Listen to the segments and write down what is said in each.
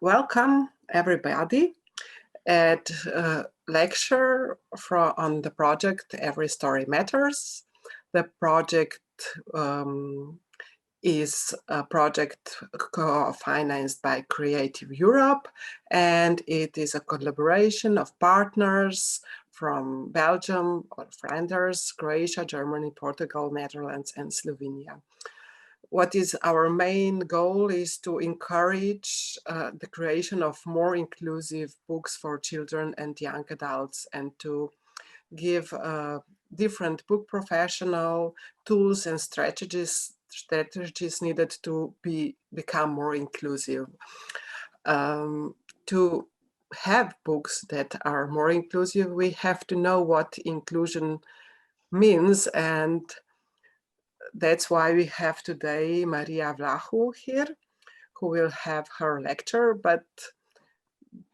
Welcome everybody at a lecture on the project Every Story Matters. The project is a project financed by Creative Europe, and it is a collaboration of partners from Belgium, or Flanders, Croatia, Germany, Portugal, Netherlands, and Slovenia. What is our main goal is to encourage the creation of more inclusive books for children and young adults, and to give different book professional tools and strategies needed to become more inclusive. To have books that are more inclusive, we have to know what inclusion means, and that's why we have today Maria Vlachou here, who will have her lecture. But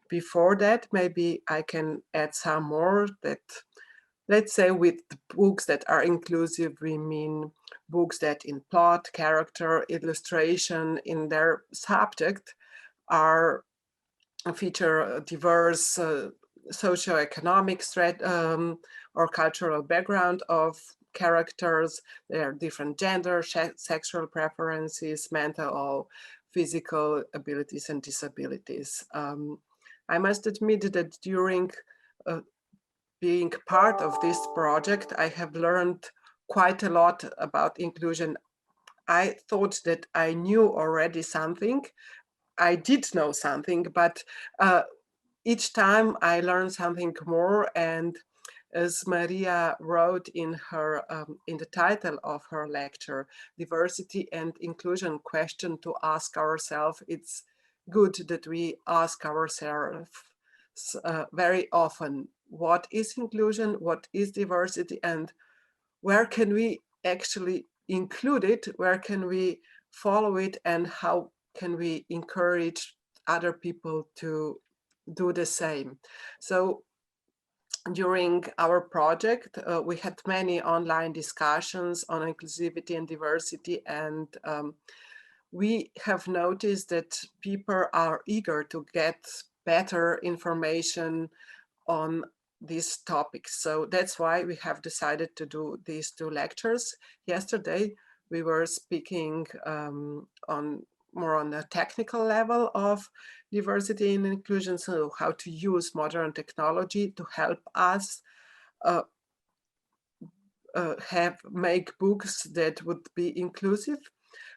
before that, maybe I can add some more. That, let's say, with books that are inclusive, we mean books that in plot, character, illustration, in their subject feature diverse socioeconomic or cultural background of characters. There are different gender, sexual preferences, mental or physical abilities and disabilities. I must admit that during being part of this project, I have learned quite a lot about inclusion. I thought that I knew already something. I did know something, but each time I learned something more. And as Maria wrote in her in the title of her lecture, diversity and inclusion question to ask ourselves, it's good that we ask ourselves very often, what is inclusion, what is diversity, and where can we actually include it, where can we follow it, and how can we encourage other people to do the same. So during our project, we had many online discussions on inclusivity and diversity, and we have noticed that people are eager to get better information on these topics. So that's why we have decided to do these two lectures. Yesterday, we were speaking more on the technical level of diversity and inclusion, so how to use modern technology to help us make books that would be inclusive.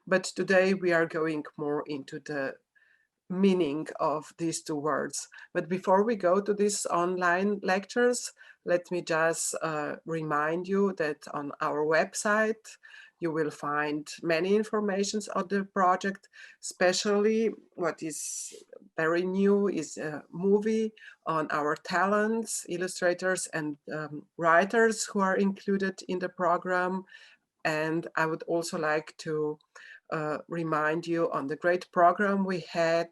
But today we are going more into the meaning of these two words. But before we go to these online lectures, let me just remind you that on our website, you will find many informations on the project. Especially what is very new is a movie on our talents, illustrators and writers who are included in the program. And I would also like to remind you on the great program we had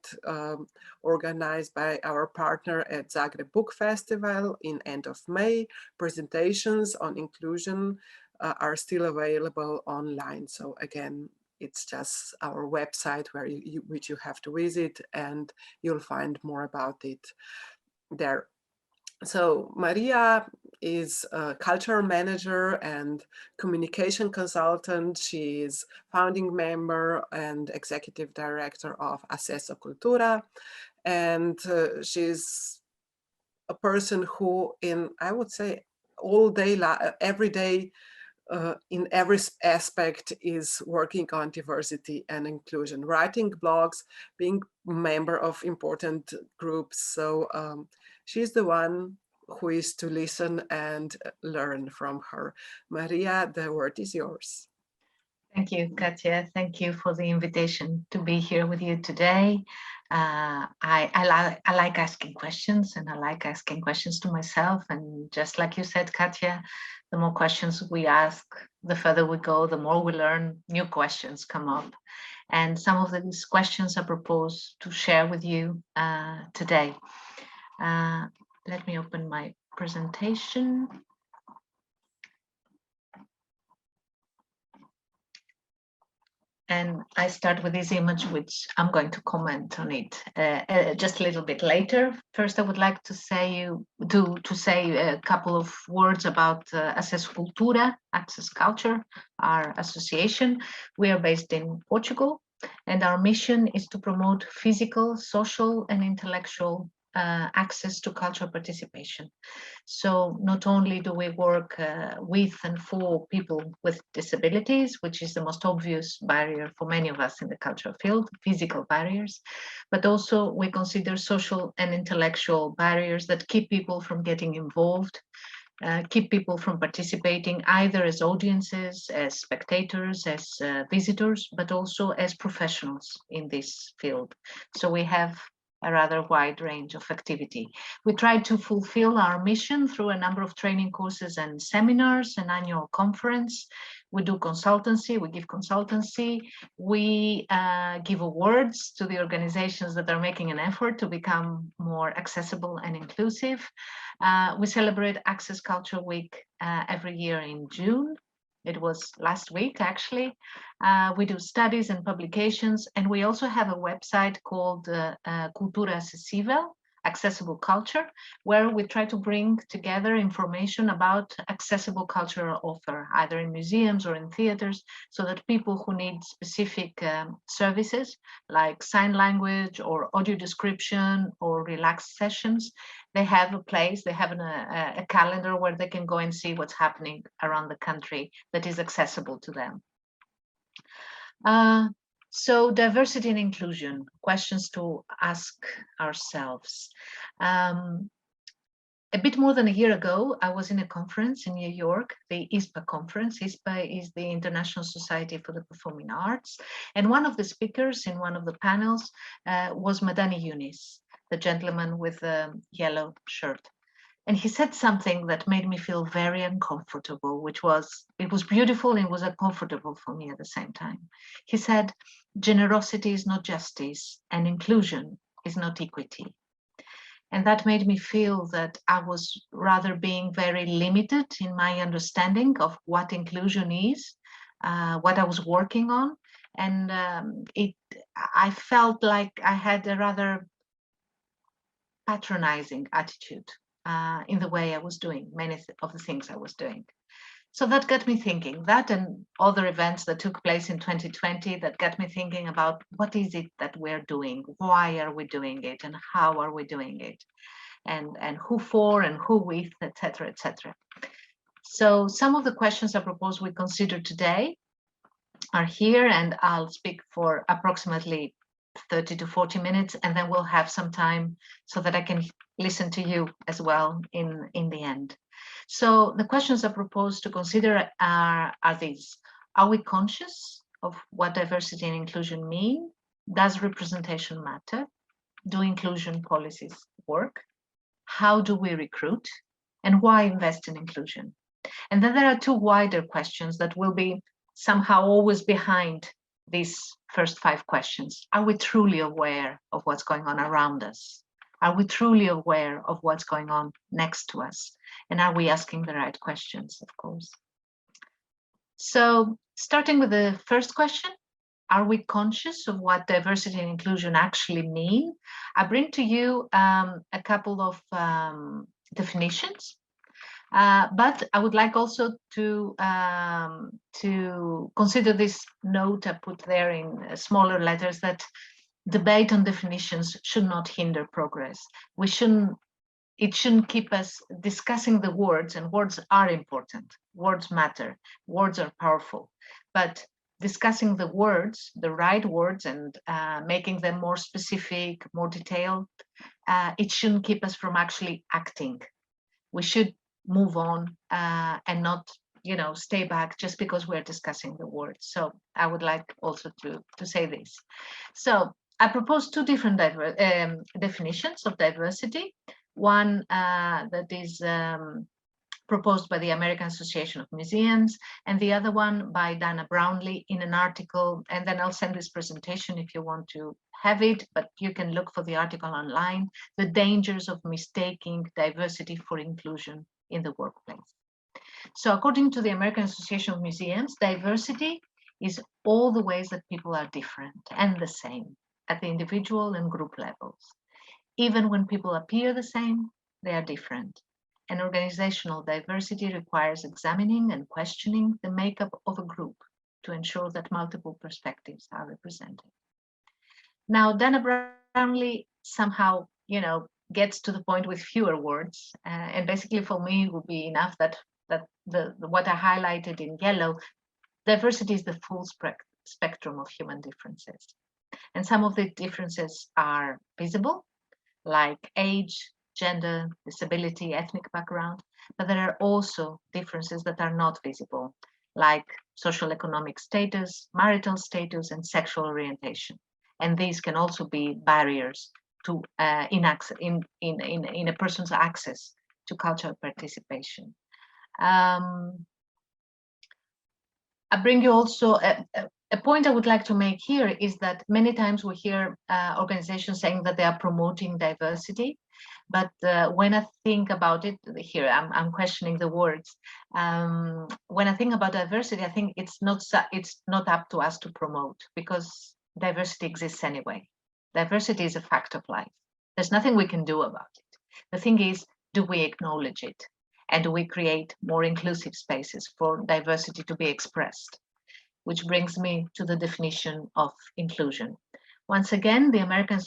organized by our partner at Zagreb Book Festival in end of May. Presentations on inclusion are still available online. So again, it's just our website which you have to visit, and you'll find more about it there. So Maria is a cultural manager and communication consultant. She is founding member and executive director of Accesso Cultura. And she's a person who I would say, every day, in every aspect is working on diversity and inclusion, writing blogs, being member of important groups. So she's the one who is to listen and learn from her. Maria, the word is yours. Thank you, Katja. Thank you for the invitation to be here with you today. I like asking questions, and I like asking questions to myself. And just like you said, Katja, the more questions we ask, the further we go, the more we learn, new questions come up. And some of these questions I propose to share with you today. Let me open my presentation. And I start with this image, which I'm going to comment on it just a little bit later. First, I would like to say a couple of words about Access Cultura, Access Culture, our association. We are based in Portugal, and our mission is to promote physical, social, and intellectual access to cultural participation. So not only do we work with and for people with disabilities, which is the most obvious barrier for many of us in the cultural field, physical barriers, but also we consider social and intellectual barriers that keep people from getting involved, keep people from participating either as audiences, as spectators, as visitors, but also as professionals in this field. So we have a rather wide range of activity. We try to fulfill our mission through a number of training courses and seminars, an annual conference. We do consultancy, we give consultancy, we give awards to the organizations that are making an effort to become more accessible and inclusive. We celebrate Access Culture Week every year in June. It was last week, actually. We do studies and publications, and we also have a website called Cultura Acessível, Accessible Culture, where we try to bring together information about accessible cultural offer, either in museums or in theaters, so that people who need specific services like sign language or audio description or relaxed sessions, they have a place, they have a calendar where they can go and see what's happening around the country that is accessible to them. So diversity and inclusion, questions to ask ourselves. A bit more than a year ago, I was in a conference in New York, the ISPA conference. ISPA is the International Society for the Performing Arts. And one of the speakers in one of the panels was Madani Younis, the gentleman with the yellow shirt. And he said something that made me feel very uncomfortable, which was, it was beautiful and it was uncomfortable for me at the same time. He said, generosity is not justice and inclusion is not equity. And that made me feel that I was rather being very limited in my understanding of what inclusion is, what I was working on. And I felt like I had a rather patronizing attitude in the way I was doing many of the things I was doing. So that got me thinking, that and other events that took place in 2020 that got me thinking about what is it that we're doing, why are we doing it, and how are we doing it, and who for and who with, etc., etc. So some of the questions I propose we consider today are here, and I'll speak for approximately 30 to 40 minutes, and then we'll have some time so that I can listen to you as well in the end. So the questions I propose to consider are these. Are we conscious of what diversity and inclusion mean? Does representation matter? Do inclusion policies work? How do we recruit? And why invest in inclusion? And then there are two wider questions that will be somehow always behind these first 5 questions. Are we truly aware of what's going on around us? Are we truly aware of what's going on next to us? And are we asking the right questions, of course? So starting with the first question, are we conscious of what diversity and inclusion actually mean? I bring to you a couple of definitions. But I would like also to consider this note I put there in smaller letters, that debate on definitions should not hinder progress. It shouldn't keep us discussing the words, and words are important. Words matter. Words are powerful. But discussing the words, the right words, and making them more specific, more detailed, it shouldn't keep us from actually acting. We should move on and not, stay back just because we're discussing the words. So I would like also to say this. So I propose 2 different definitions of diversity. One that is proposed by the American Association of Museums, and the other one by Dana Brownlee in an article, and then I'll send this presentation if you want to have it, but you can look for the article online, The Dangers of Mistaking Diversity for Inclusion in the Workplace. So according to the American Association of Museums, diversity is all the ways that people are different and the same at the individual and group levels. Even when people appear the same, they are different. And organizational diversity requires examining and questioning the makeup of a group to ensure that multiple perspectives are represented. Now, Dana Brownlee somehow, gets to the point with fewer words, and basically for me it would be enough that what I highlighted in yellow, diversity is the full spectrum of human differences, and some of the differences are visible, like age, gender, disability, ethnic background, but there are also differences that are not visible, like social economic status, marital status, and sexual orientation. And these can also be barriers to in a person's access to cultural participation. I bring you also a point I would like to make here is that many times we hear organizations saying that they are promoting diversity, but when I think about it, here I'm questioning the words. When I think about diversity, I think it's not up to us to promote, because diversity exists anyway. Diversity is a fact of life. There's nothing we can do about it. The thing is, do we acknowledge it? And do we create more inclusive spaces for diversity to be expressed? Which brings me to the definition of inclusion. Once again, the American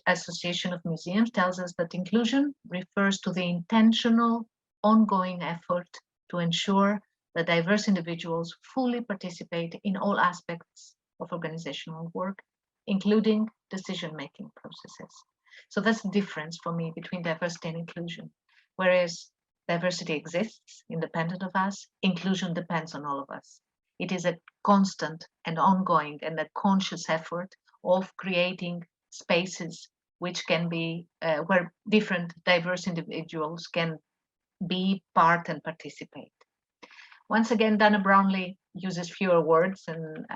Association of Museums tells us that inclusion refers to the intentional, ongoing effort to ensure that diverse individuals fully participate in all aspects of organizational work, including decision-making processes. So that's the difference for me between diversity and inclusion. Whereas diversity exists independent of us, inclusion depends on all of us. It is a constant and ongoing and a conscious effort of creating spaces which can be, where different diverse individuals can be part and participate. Once again, Dana Brownlee uses fewer words, and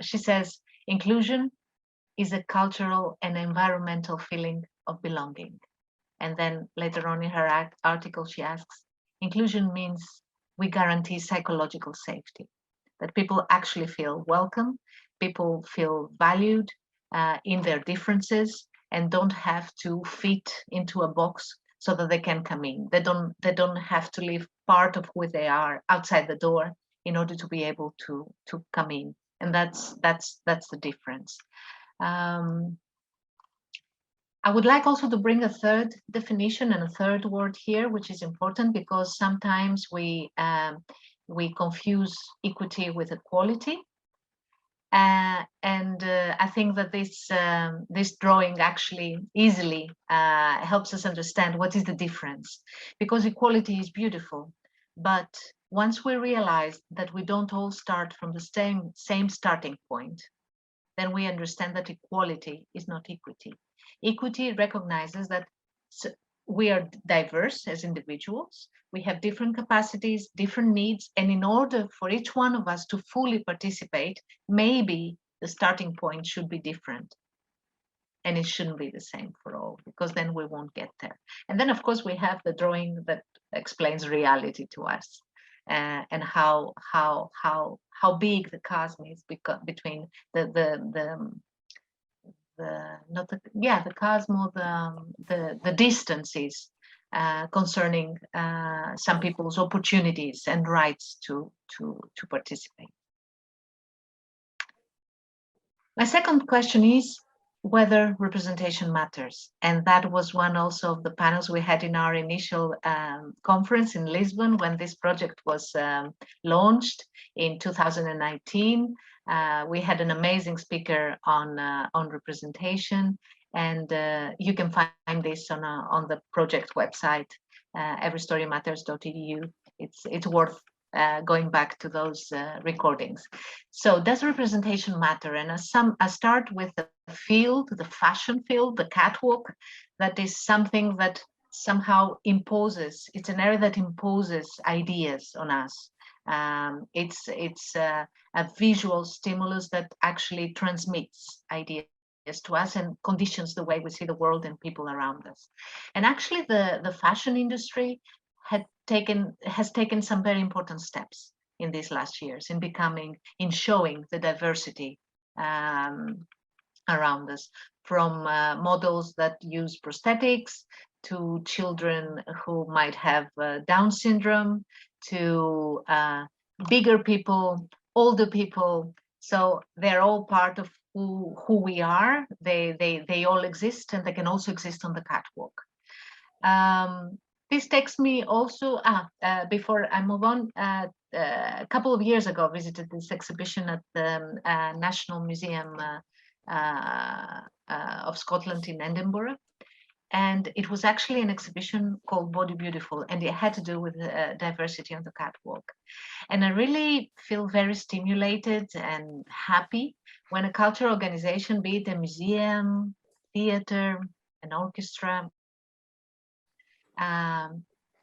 she says, inclusion is a cultural and environmental feeling of belonging. And then later on in her article, she asks, inclusion means we guarantee psychological safety, that people actually feel welcome, people feel valued in their differences and don't have to fit into a box so that they can come in. They don't have to leave part of who they are outside the door in order to be able to come in. And that's the difference. I would like also to bring a third definition and a third word here, which is important because sometimes we confuse equity with equality. I think that this drawing actually easily helps us understand what is the difference, because equality is beautiful, but once we realize that we don't all start from the same starting point, then we understand that equality is not equity. Equity recognizes that we are diverse as individuals, we have different capacities, different needs, and in order for each one of us to fully participate, maybe the starting point should be different. And it shouldn't be the same for all, because then we won't get there. And then, of course, we have the drawing that explains reality to us, and how big the chasm is between the chasm, or the distances concerning some people's opportunities and rights to participate. My second question is whether representation matters, and that was one also of the panels we had in our initial conference in Lisbon when this project was launched in 2019. We had an amazing speaker on representation, and you can find this on the project website, everystorymatters.edu. It's worth going back to those recordings. So does representation matter? And I start with the field, the fashion field, the catwalk. That is something that somehow imposes. It's an area that imposes ideas on us. It's a visual stimulus that actually transmits ideas to us and conditions the way we see the world and people around us. And actually the fashion industry has taken some very important steps in these last years in showing the diversity around us, from models that use prosthetics to children who might have Down syndrome, to bigger people, older people. So they're all part of who we are. They all exist, and they can also exist on the catwalk. This takes me also, before I move on, a couple of years ago, I visited this exhibition at the National Museum of Scotland in Edinburgh. And it was actually an exhibition called Body Beautiful, and it had to do with diversity on the catwalk. And I really feel very stimulated and happy when a cultural organization, be it a museum, theater, an orchestra,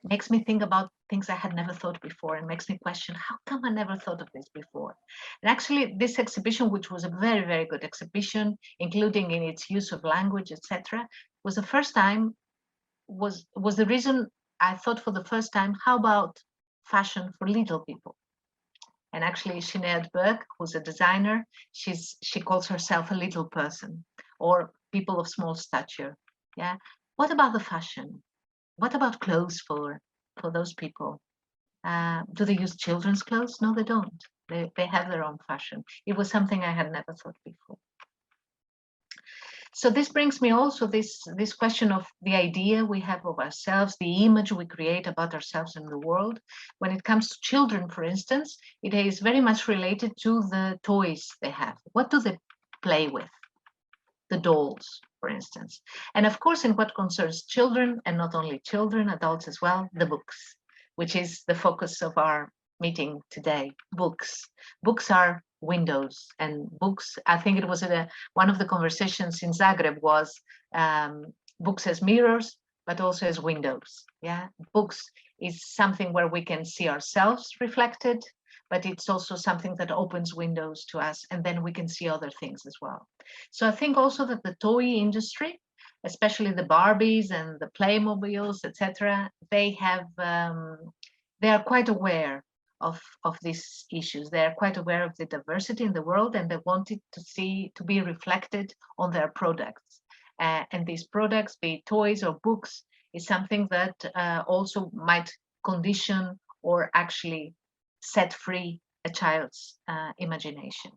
makes me think about things I had never thought before, and makes me question, how come I never thought of this before? And actually, this exhibition, which was a very, very good exhibition, including in its use of language, etc., was the first time, was the reason I thought for the first time, how about fashion for little people? And actually, Sinead Burke, who's a designer, she calls herself a little person, or people of small stature. Yeah. What about the fashion? What about clothes for those people? Do they use children's clothes? No, they don't. They have their own fashion. It was something I had never thought before. So this brings me also this question of the idea we have of ourselves, the image we create about ourselves in the world. When it comes to children, for instance, it is very much related to the toys they have. What do they play with? The dolls, for instance. And of course, in what concerns children, and not only children, adults as well, the books, which is the focus of our meeting today. Books. Books are windows, and books, I think it was one of the conversations in Zagreb was books as mirrors, but also as windows. Yeah, books is something where we can see ourselves reflected, but it's also something that opens windows to us, and then we can see other things as well. So I think also that the toy industry, especially the Barbies and the Playmobiles, etc., they are quite aware of these issues. They are quite aware of the diversity in the world, and they want it to be reflected on their products. And these products, be it toys or books, is something that also might condition or actually set free a child's imagination.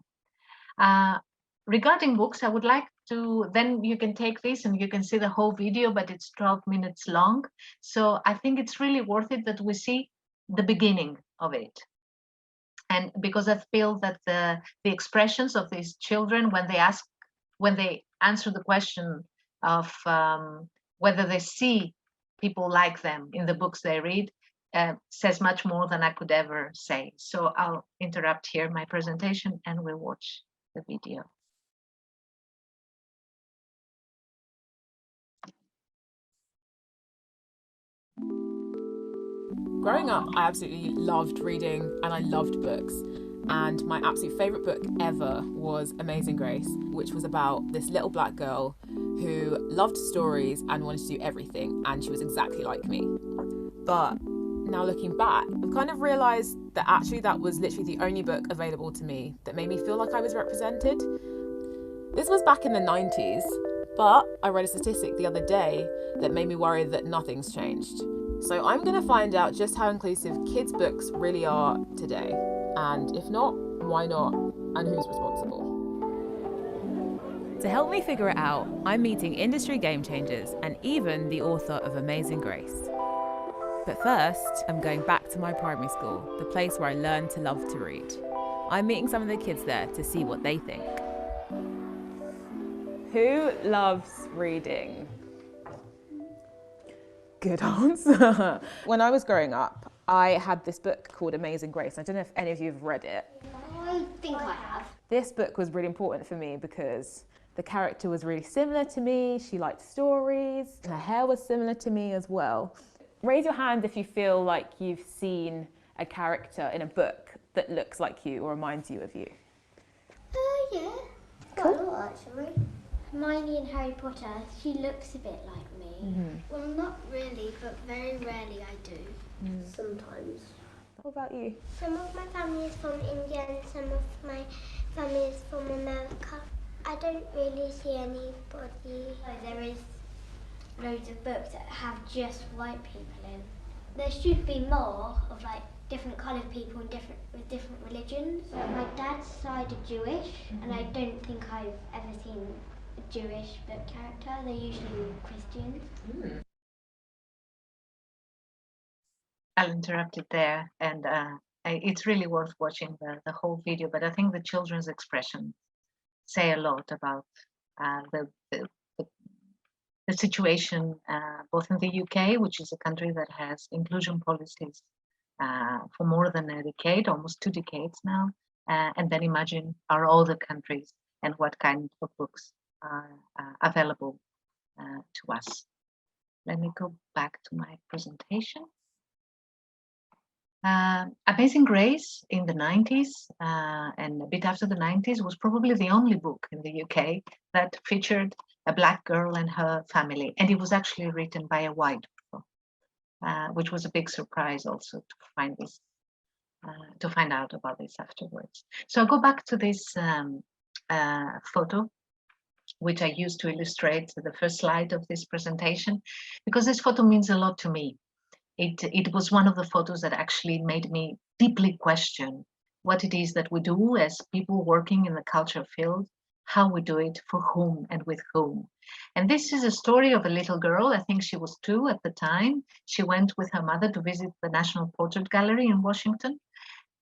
Regarding books, I would like to, then you can take this and you can see the whole video, but it's 12 minutes long. So I think it's really worth it that we see the beginning of it. And because I feel that the expressions of these children, when they answer the question of whether they see people like them in the books they read, says much more than I could ever say. So I'll interrupt here my presentation and we'll watch the video. Growing up, I absolutely loved reading and I loved books. And my absolute favourite book ever was Amazing Grace, which was about this little black girl who loved stories and wanted to do everything, and she was exactly like me. But now looking back, I've kind of realised that actually that was literally the only book available to me that made me feel like I was represented. This was back in the 90s, but I read a statistic the other day that made me worry that nothing's changed. So I'm going to find out just how inclusive kids' books really are today. And if not, why not? And who's responsible? To help me figure it out, I'm meeting industry game changers and even the author of Amazing Grace. But first, I'm going back to my primary school, the place where I learned to love to read. I'm meeting some of the kids there to see what they think. Who loves reading? Good answer. When I was growing up, I had this book called Amazing Grace. I don't know if any of you have read it. I think I have. This book was really important for me because the character was really similar to me. She liked stories. Her hair was similar to me as well. Raise your hand if you feel like you've seen a character in a book that looks like you or reminds you of you. Yeah, quite a lot actually. Hermione in Harry Potter, she looks a bit like me. Mm-hmm. Well, not really, but very rarely I do. Sometimes. What about you? Some of my family is from India and some of my family is from America. I don't really see anybody. There is loads of books that have just white people in. There should be more of like different coloured people and with different religions. My dad's side are Jewish, and I don't think I've ever seen a Jewish book character. They're usually Christians. I'll interrupt it there, and it's really worth watching the whole video, but I think the children's expressions say a lot about the situation both in the UK, which is a country that has inclusion policies for more than a decade, almost 2 decades now, and then imagine our older countries and what kind of books are available to us. Let me go back to my presentation. Amazing Grace in the 90s and a bit after the 90s was probably the only book in the UK that featured a Black girl and her family, and it was actually written by a white girl, which was a big surprise also to find this, to find out about this afterwards. So I'll go back to this photo, which I used to illustrate the first slide of this presentation, because this photo means a lot to me. It was one of the photos that actually made me deeply question what it is that we do as people working in the culture field, how we do it, for whom and with whom. And this is a story of a little girl. I think she was 2 at the time. She went with her mother to visit the National Portrait Gallery in Washington.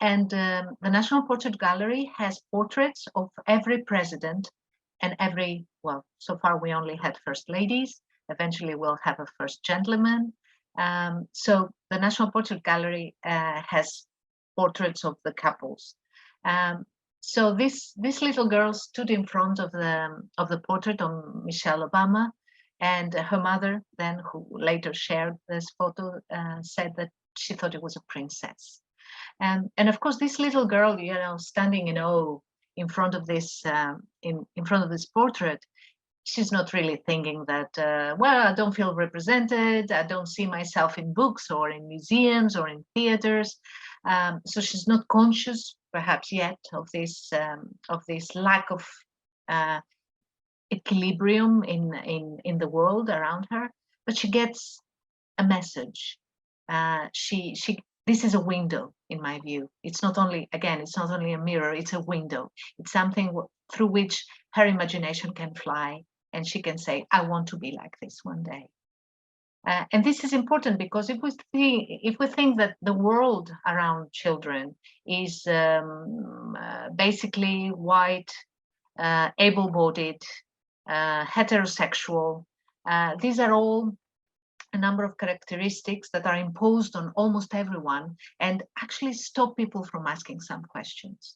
And the National Portrait Gallery has portraits of every president and every, well, so far we only had first ladies. Eventually we'll have a first gentleman. So the National Portrait Gallery has portraits of the couples. So this little girl stood in front of the portrait of Michelle Obama, and her mother, then, who later shared this photo, said that she thought it was a princess. And of course, this little girl, you know, standing in awe in front of this in front of this portrait, she's not really thinking that, well, I don't feel represented, I don't see myself in books or in museums or in theaters. So she's not conscious, perhaps yet, of this lack of equilibrium in the world around her. But she gets a message. This is a window, in my view. It's not only, again, it's not only a mirror, it's a window. It's something through which her imagination can fly, and she can say, I want to be like this one day. And this is important because if we think that the world around children is basically white, able-bodied, heterosexual, these are all a number of characteristics that are imposed on almost everyone and actually stop people from asking some questions.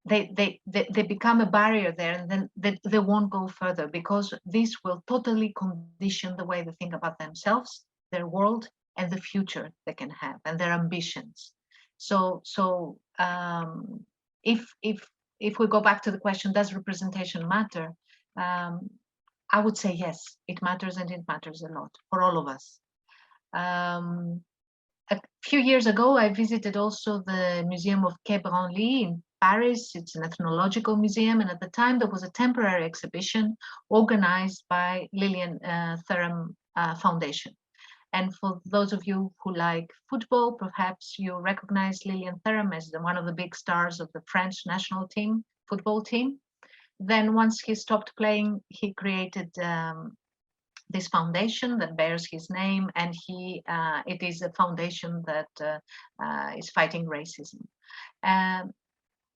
They become a barrier there, and then they won't go further, because this will totally condition the way they think about themselves, their world, and the future they can have, and their ambitions. So if we go back to the question, does representation matter? I would say yes, it matters, and it matters a lot for all of us. A few years ago, I visited also the Museum of Quai Branly in Paris. It's an ethnological museum, and at the time there was a temporary exhibition organized by Lillian Thuram Foundation. And for those of you who like football, perhaps you recognize Lillian Thuram as one of the big stars of the French national team, football team. Then once he stopped playing, he created this foundation that bears his name, and it is a foundation that is fighting racism.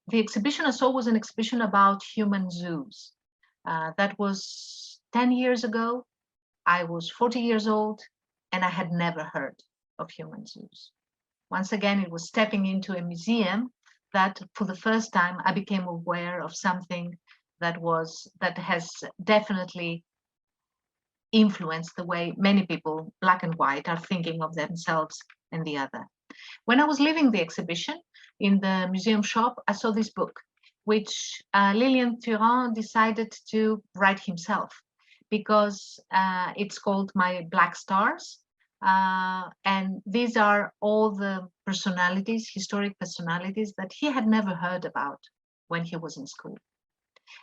The exhibition I saw was an exhibition about human zoos. That was 10 years ago. I was 40 years old, and I had never heard of human zoos. Once again, it was stepping into a museum that, for the first time, I became aware of something that has definitely influenced the way many people, black and white, are thinking of themselves and the other. When I was leaving the exhibition in the museum shop, I saw this book, which Lillian Thuram decided to write himself, because it's called My Black Stars. And these are all the personalities, historic personalities that he had never heard about when he was in school.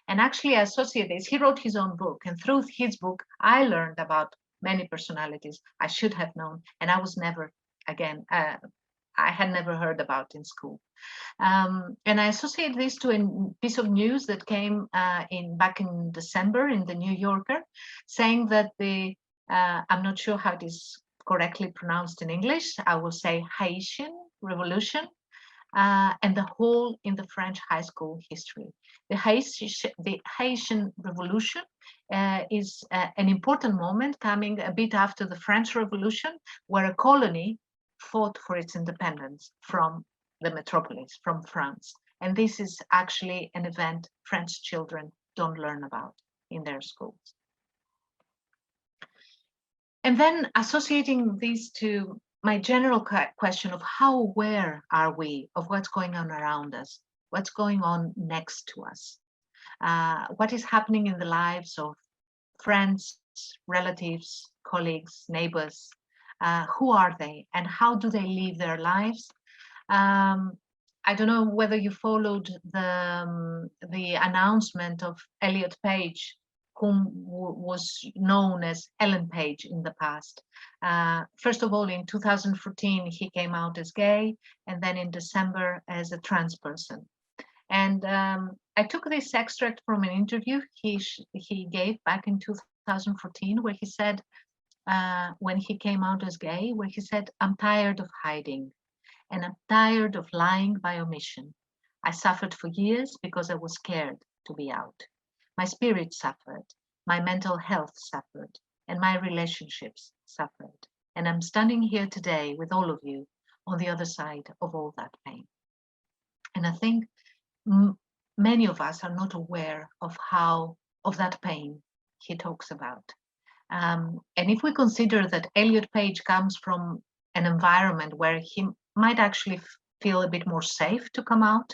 And actually, I associate this. He wrote his own book, and through his book, I learned about many personalities I should have known, and I was never, again, I had never heard about in school. And I associate this to a piece of news that came back in December in the New Yorker, saying that I'm not sure how it is correctly pronounced in English, I will say Haitian Revolution, and the hole in the French high school history. The Haitian Revolution is an important moment coming a bit after the French Revolution, where a colony fought for its independence from the metropolis, from France. And this is actually an event French children don't learn about in their schools. And then associating these to my general question of how aware are we of what's going on around us, what's going on next to us, what is happening in the lives of friends, relatives, colleagues, neighbors, who are they and how do they live their lives? I don't know whether you followed the announcement of Elliot Page, whom was known as Ellen Page in the past. First of all, in 2014, he came out as gay, and then in December as a trans person. And I took this extract from an interview he gave back in 2014, where he said, when he came out as gay, where he said, "I'm tired of hiding, and I'm tired of lying by omission. I suffered for years because I was scared to be out. My spirit suffered, my mental health suffered, and my relationships suffered. And I'm standing here today with all of you on the other side of all that pain." And I think many of us are not aware of that pain he talks about. And if we consider that Elliot Page comes from an environment where he might actually feel a bit more safe to come out,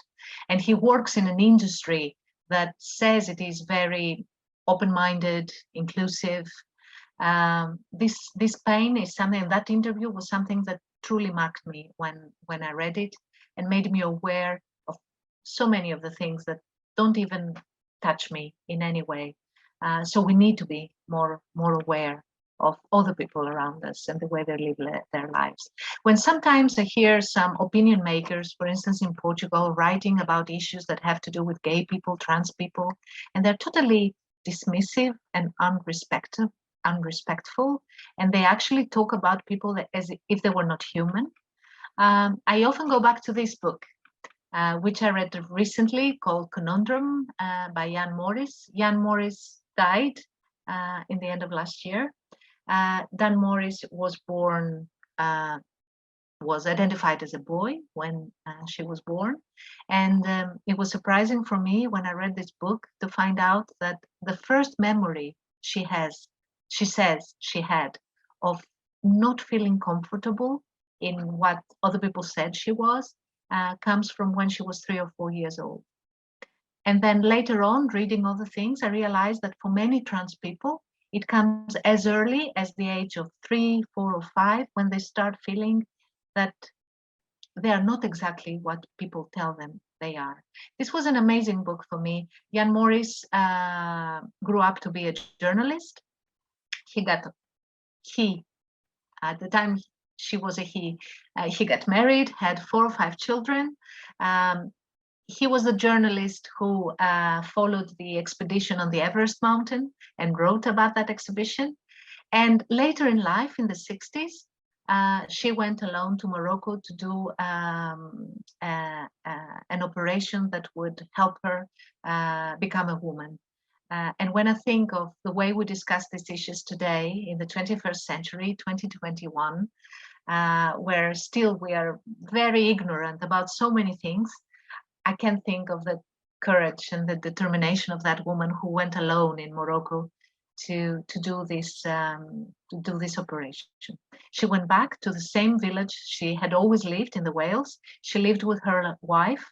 and he works in an industry that says it is very open-minded, inclusive, this pain is something, that interview was something that truly marked me when I read it and made me aware of so many of the things that don't even touch me in any way. So we need to be more aware of other people around us and the way they live their lives. When sometimes I hear some opinion makers, for instance, in Portugal, writing about issues that have to do with gay people, trans people, and they're totally dismissive and unrespectful, and they actually talk about people as if they were not human. I often go back to this book, which I read recently, called Conundrum by Jan Morris. Jan Morris died in the end of last year. Dan Morris was born, was identified as a boy when she was born. And it was surprising for me when I read this book to find out that the first memory she says she had of not feeling comfortable in what other people said she was, comes from when she was 3 or 4 years old. And then later on, reading other things, I realized that for many trans people, it comes as early as the age of 3, 4, or 5, when they start feeling that they are not exactly what people tell them they are. This was an amazing book for me. Jan Morris grew up to be a journalist. At the time she was a he got married, had 4 or 5 children. He was a journalist who followed the expedition on the Everest mountain and wrote about that exhibition. And later in life, in the 60s, she went alone to Morocco to do an operation that would help her become a woman. And when I think of the way we discuss these issues today in the 21st century, 2021, where still we are very ignorant about so many things, I can think of the courage and the determination of that woman who went alone in Morocco to do this operation. She went back to the same village she had always lived in the Wales. She lived with her wife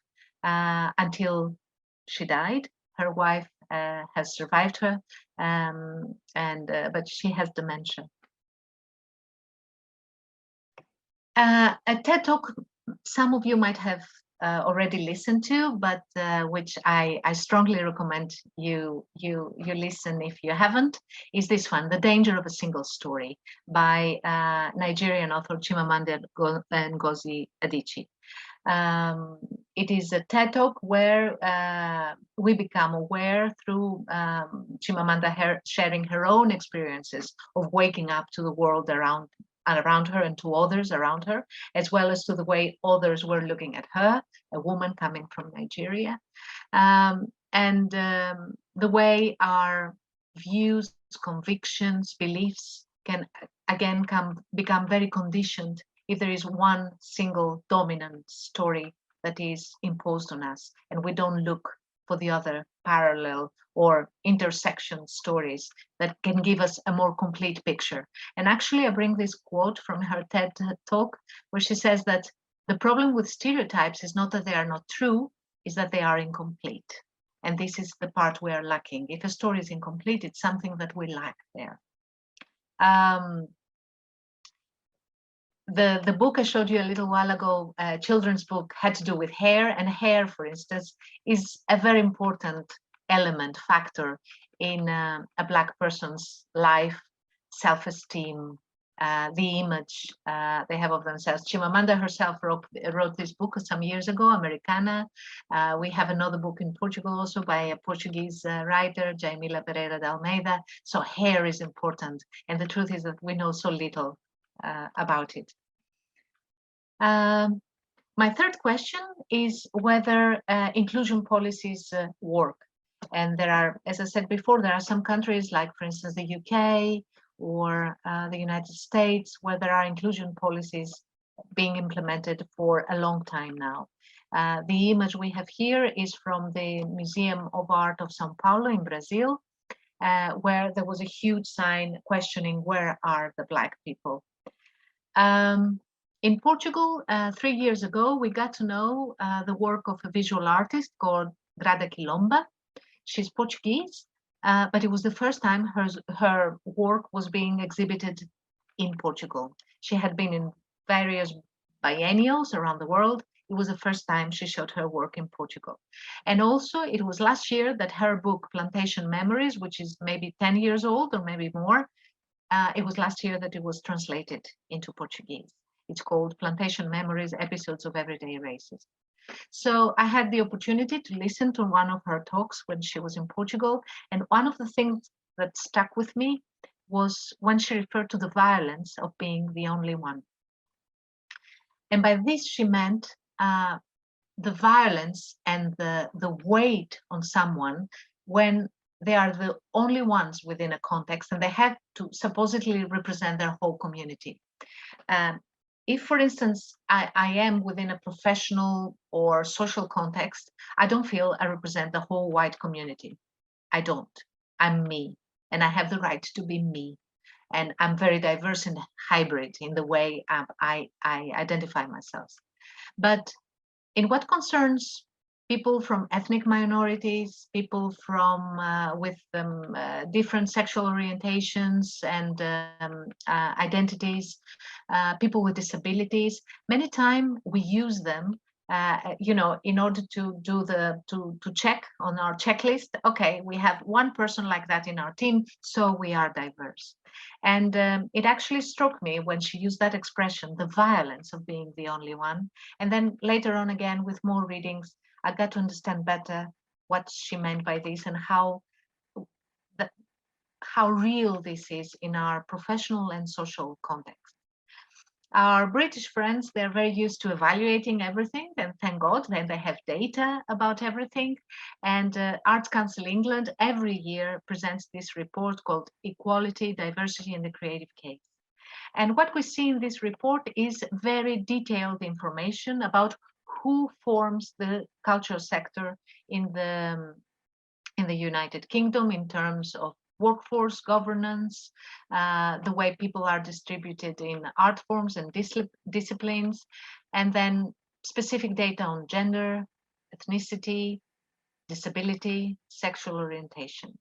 until she died. Her wife has survived her, but she has dementia. A TED Talk some of you might have already listened to, but which I strongly recommend you listen if you haven't, is this one, The Danger of a Single Story, by Nigerian author CHIMAMANDA NGOZI ADICHIE. It is a TED Talk where we become aware through Chimamanda sharing her own experiences of waking up to the world around her and to others around her, as well as to the way others were looking at her, a woman coming from Nigeria, and the way our views, convictions, beliefs can again become very conditioned if there is one single dominant story that is imposed on us and we don't look for the other parallel or intersection stories that can give us a more complete picture. And actually, I bring this quote from her TED Talk, where she says that the problem with stereotypes is not that they are not true, is that they are incomplete. And this is the part we are lacking. If a story is incomplete, it's something that we lack there. The book I showed you a little while ago, children's book, had to do with hair, and hair, for instance, is a very important element, factor in a Black person's life, self-esteem, the image they have of themselves. Chimamanda herself wrote this book some years ago, Americana. We have another book in Portugal also by a Portuguese writer, Jaimila Pereira de Almeida. So hair is important, and the truth is that we know so little about it. My third question is whether inclusion policies work. And there are, as I said before, there are some countries like, for instance, the UK or the United States, where there are inclusion policies being implemented for a long time now. The image we have here is from the Museum of Art of São Paulo in Brazil, where there was a huge sign questioning where are the Black people. In Portugal, 3 years ago, we got to know the work of a visual artist called Grada Quilomba. She's Portuguese, but it was the first time her work was being exhibited in Portugal. She had been in various biennials around the world. It was the first time she showed her work in Portugal. And also, it was last year that her book, Plantation Memories, which is maybe 10 years old or maybe more, it was last year that it was translated into Portuguese. It's called Plantation Memories, Episodes of Everyday Racism. So I had the opportunity to listen to one of her talks when she was in Portugal. And one of the things that stuck with me was when she referred to the violence of being the only one. And by this, she meant the violence and the weight on someone when they are the only ones within a context and they have to supposedly represent their whole community. If, for instance, I am within a professional or social context, I don't feel I represent the whole white community. I don't. I'm me, and I have the right to be me. And I'm very diverse and hybrid in the way I identify myself. But in what concerns people from ethnic minorities, people from with different sexual orientations and identities, people with disabilities, many times we use them, in order to do to check on our checklist. Okay, we have one person like that in our team, so we are diverse. And it actually struck me when she used that expression, the violence of being the only one. And then later on again, with more readings, I got to understand better what she meant by this and how real this is in our professional and social context. Our British friends, they're very used to evaluating everything, and thank God that they have data about everything. And Arts Council England every year presents this report called Equality, Diversity in the Creative Case. And what we see in this report is very detailed information about who forms the cultural sector in the United Kingdom in terms of workforce governance, the way people are distributed in art forms and disciplines, and then specific data on gender, ethnicity, disability, sexual orientation.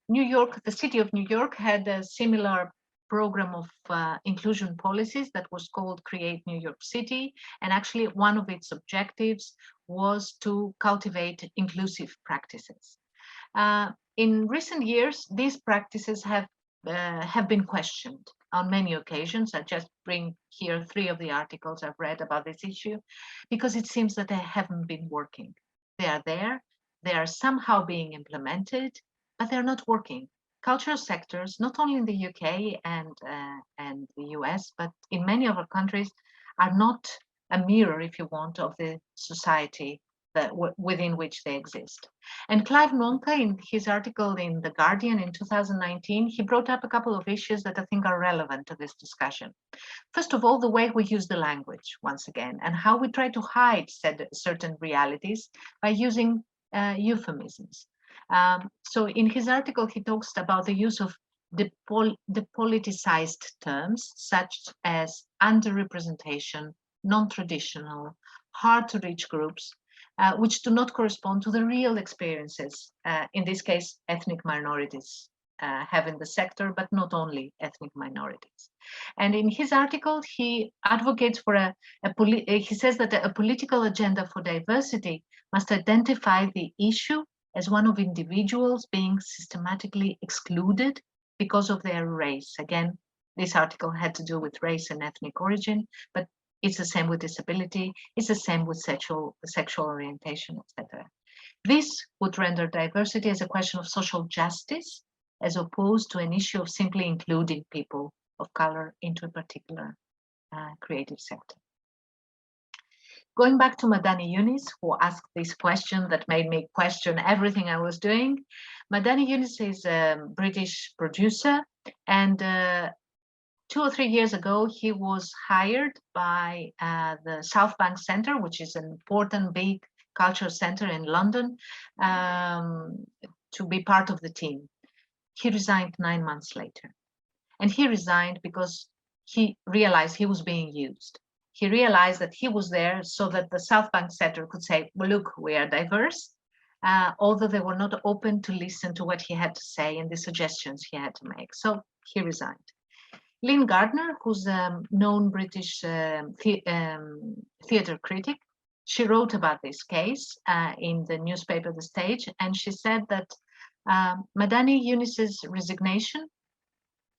New York, the city of New York had a similar program of inclusion policies that was called Create New York City. And actually one of its objectives was to cultivate inclusive practices. In recent years, these practices have been questioned on many occasions. I just bring here 3 of the articles I've read about this issue, because it seems that they haven't been working. They are there, they are somehow being implemented, but they're not working. Cultural sectors, not only in the UK and the US, but in many other countries, are not a mirror, if you want, of the society that within which they exist. And Clive Nonka, in his article in The Guardian in 2019, he brought up a couple of issues that I think are relevant to this discussion. First of all, the way we use the language, once again, and how we try to hide certain realities by using euphemisms. So in his article, he talks about the use of depoliticized terms, such as underrepresentation, non-traditional, hard-to-reach groups, which do not correspond to the real experiences, in this case, ethnic minorities have in the sector, but not only ethnic minorities. And in his article, he advocates for he says that a political agenda for diversity must identify the issue as one of individuals being systematically excluded because of their race. Again, this article had to do with race and ethnic origin, but it's the same with disability, it's the same with sexual orientation, etc. This would render diversity as a question of social justice, as opposed to an issue of simply including people of color into a particular creative sector. Going back to Madani Younis, who asked this question that made me question everything I was doing. Madani Younis is a British producer, and 2 or 3 years ago, he was hired by the South Bank Centre, which is an important big cultural centre in London, to be part of the team. He resigned 9 months later. And he resigned because he realized he was being used. He realized that he was there so that the South Bank Centre could say, well, look, we are diverse, although they were not open to listen to what he had to say and the suggestions he had to make. So he resigned. Lynn Gardner, who's a known British theatre critic, she wrote about this case in the newspaper The Stage, and she said that Madani Younis's resignation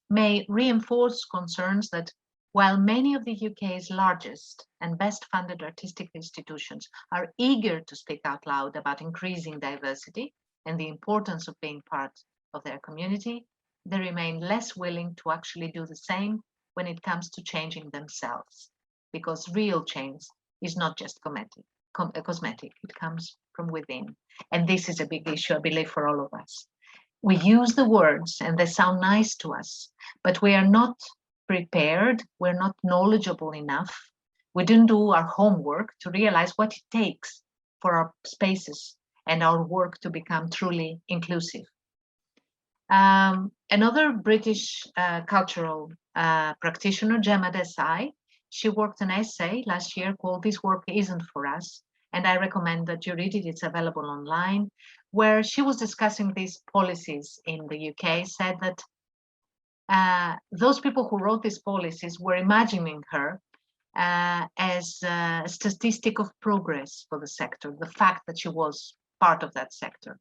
may reinforce concerns that while many of the UK's largest and best funded artistic institutions are eager to speak out loud about increasing diversity and the importance of being part of their community, they remain less willing to actually do the same when it comes to changing themselves, because real change is not just cosmetic, it comes from within. And this is a big issue, I believe, for all of us. We use the words and they sound nice to us, but we are not prepared, we're not knowledgeable enough, we didn't do our homework to realize what it takes for our spaces and our work to become truly inclusive. Another British cultural practitioner, Gemma Desai, she worked an essay last year called This Work Isn't For Us, and I recommend that you read it, it's available online, where she was discussing these policies in the UK, said that those people who wrote these policies were imagining her as a statistic of progress for the sector, the fact that she was part of that sector.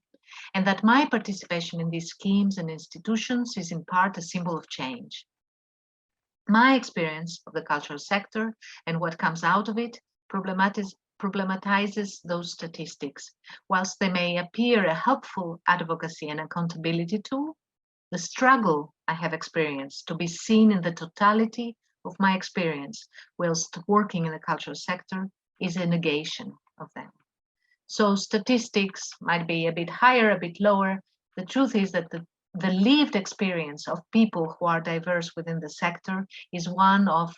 And that my participation in these schemes and institutions is in part a symbol of change. My experience of the cultural sector and what comes out of it problematizes those statistics. Whilst they may appear a helpful advocacy and accountability tool, the struggle I have experienced to be seen in the totality of my experience whilst working in the cultural sector is a negation of them. So statistics might be a bit higher, a bit lower. The truth is that the lived experience of people who are diverse within the sector is one of,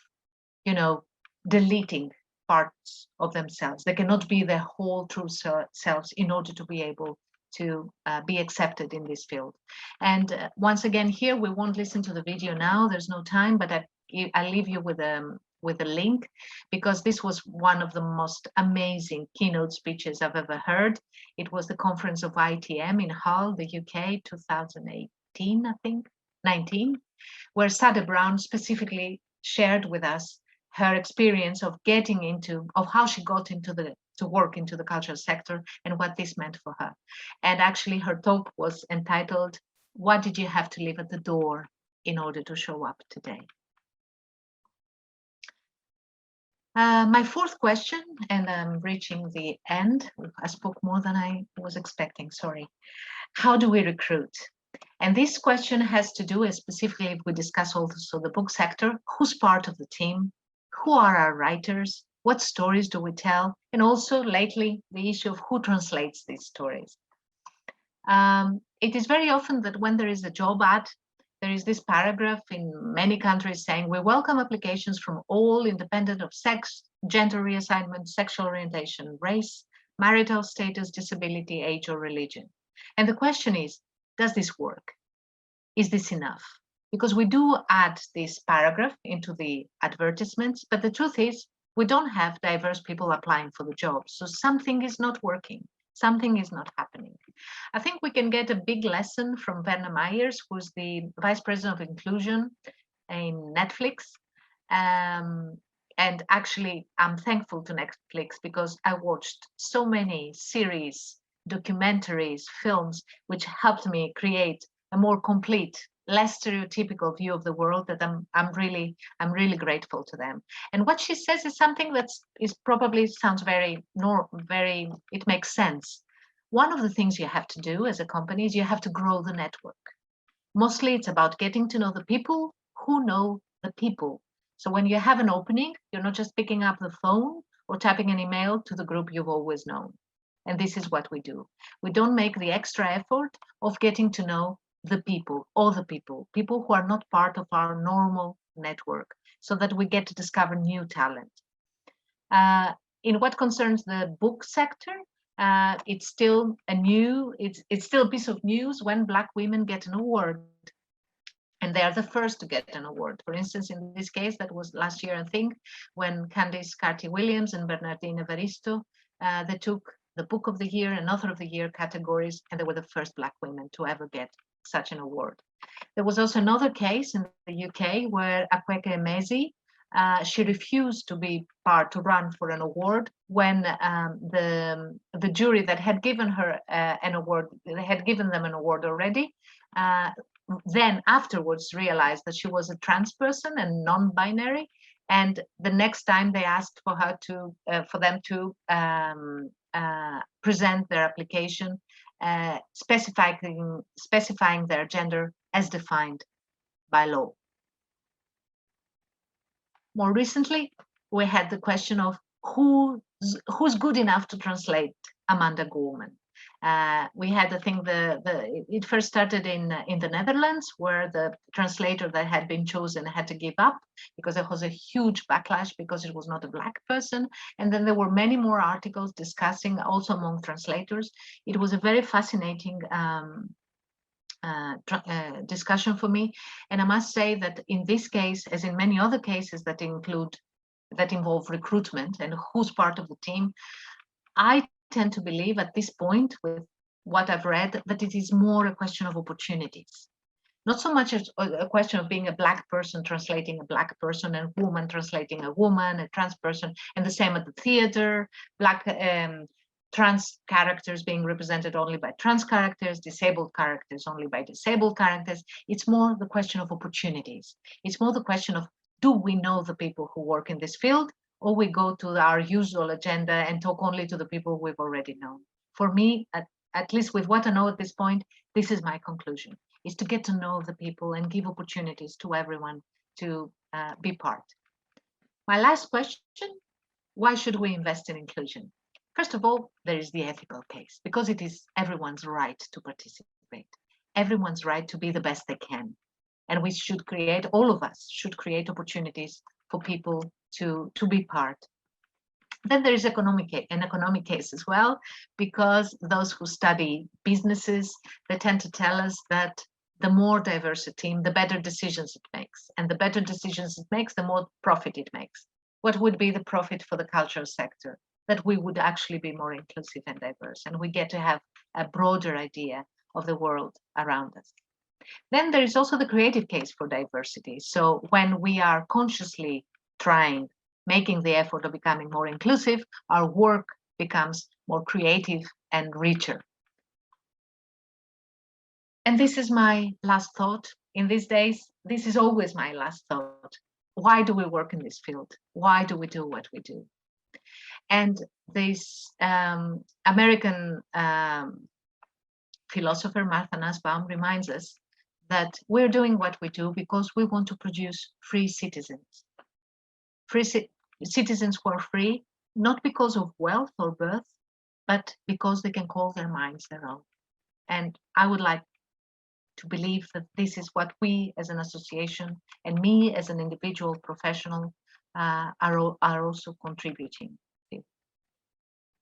deleting parts of themselves. They cannot be their whole true selves in order to be able to be accepted in this field. And once again, here we won't listen to the video now. There's no time, but I'll leave you with a link, because this was one of the most amazing keynote speeches I've ever heard. It was the conference of ITM in Hull, the UK, 2018, I think, 19. where Sada Brown specifically shared with us her experience of how she got to work into the cultural sector and what this meant for her. And actually her talk was entitled, "What did you have to leave at the door in order to show up today?" My fourth question, and I'm reaching the end. I spoke more than I was expecting, sorry. How do we recruit? And this question has to do, specifically if we discuss also the book sector, who's part of the team? Who are our writers? What stories do we tell? And also lately, the issue of who translates these stories. It is very often that when there is a job ad, there is this paragraph in many countries saying, "We welcome applications from all, independent of sex, gender reassignment, sexual orientation, race, marital status, disability, age, or religion." And the question is, does this work? Is this enough? Because we do add this paragraph into the advertisements, but the truth is we don't have diverse people applying for the job. So something is not working. Something is not happening. I think we can get a big lesson from Werner Myers, who's the Vice President of Inclusion in Netflix. And actually, I'm thankful to Netflix because I watched so many series, documentaries, films, which helped me create a more complete, less stereotypical view of the world that I'm really grateful to them. And what she says is something that is probably sounds very, it makes sense. One of the things you have to do as a company is you have to grow the network. Mostly it's about getting to know the people who know the people. So when you have an opening, you're not just picking up the phone or typing an email to the group you've always known. And this is what we do. We don't make the extra effort of getting to know the people, all the people who are not part of our normal network, so that we get to discover new talent. In what concerns the book sector, it's still it's still a piece of news when Black women get an award. And they are the first to get an award. For instance, in this case, that was last year, I think, when Candice Carty-Williams and Bernardine Evaristo, they took the Book of the Year and Author of the Year categories, and they were the first Black women to ever get such an award. There was also another case in the UK where Akweke Emezi, she refused to run for an award when the jury that had given her an award, they had given them an award already, then afterwards realized that she was a trans person and non-binary, and the next time they asked for her to for them to present their application, specifying their gender as defined by law. More recently, we had the question of who's good enough to translate Amanda Gorman. We had, I think, it first started in the Netherlands, where the translator that had been chosen had to give up because there was a huge backlash because it was not a Black person. And then there were many more articles discussing also among translators. It was a very fascinating discussion for me. And I must say that in this case, as in many other cases that involve recruitment and who's part of the team, I tend to believe at this point, with what I've read, that it is more a question of opportunities. Not so much as a question of being a Black person translating a Black person, and a woman translating a woman, a trans person, and the same at the theater, Black trans characters being represented only by trans characters, disabled characters only by disabled characters. It's more the question of opportunities. It's more the question of, do we know the people who work in this field, or we go to our usual agenda and talk only to the people we've already known? For me, at least with what I know at this point, this is my conclusion, is to get to know the people and give opportunities to everyone to be part. My last question, why should we invest in inclusion? First of all, there is the ethical case, because it is everyone's right to participate, everyone's right to be the best they can. And we should create, all of us should create opportunities for people to be part. Then there is an economic case as well, because those who study businesses, they tend to tell us that the more diverse a team, the better decisions it makes. And the better decisions it makes, the more profit it makes. What would be the profit for the cultural sector? That we would actually be more inclusive and diverse, and we get to have a broader idea of the world around us. Then there is also the creative case for diversity. So when we are consciously making the effort of becoming more inclusive, our work becomes more creative and richer. And this is my last thought. In these days, this is always my last thought. Why do we work in this field? Why do we do what we do? And this American philosopher Martha Nussbaum reminds us that we're doing what we do because we want to produce free citizens. Citizens who are free, not because of wealth or birth, but because they can call their minds their own. And I would like to believe that this is what we as an association and me as an individual professional are also contributing to.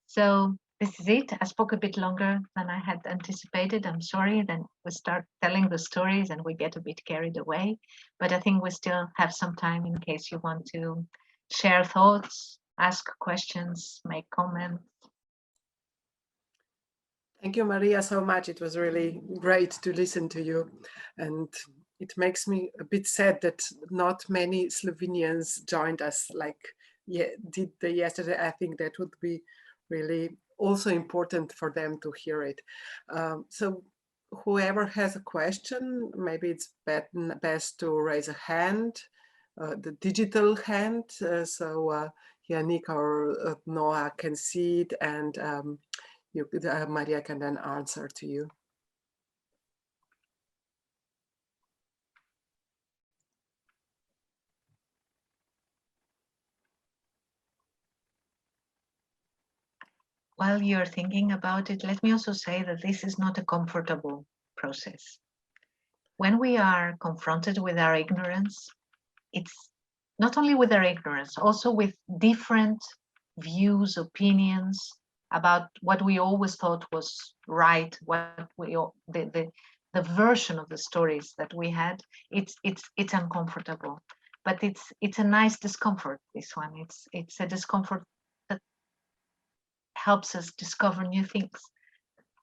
So this is it. I spoke a bit longer than I had anticipated. I'm sorry. Then we start telling the stories and we get a bit carried away. But I think we still have some time in case you want to share thoughts, ask questions, make comments. Thank you, Maria, so much. It was really great to listen to you. And it makes me a bit sad that not many Slovenians joined us like did yesterday. I think that would be really also important for them to hear it. So whoever has a question, maybe it's best to raise a hand, the digital hand. So Yannick or Noah can see it, and Maria can then answer to you. While you're thinking about it, let me also say that this is not a comfortable process. When we are confronted with our ignorance, it's not only with our ignorance, also with different views, opinions about what we always thought was right, what we the version of the stories that we had. It's uncomfortable, but it's a nice discomfort. This one, it's a discomfort that helps us discover new things,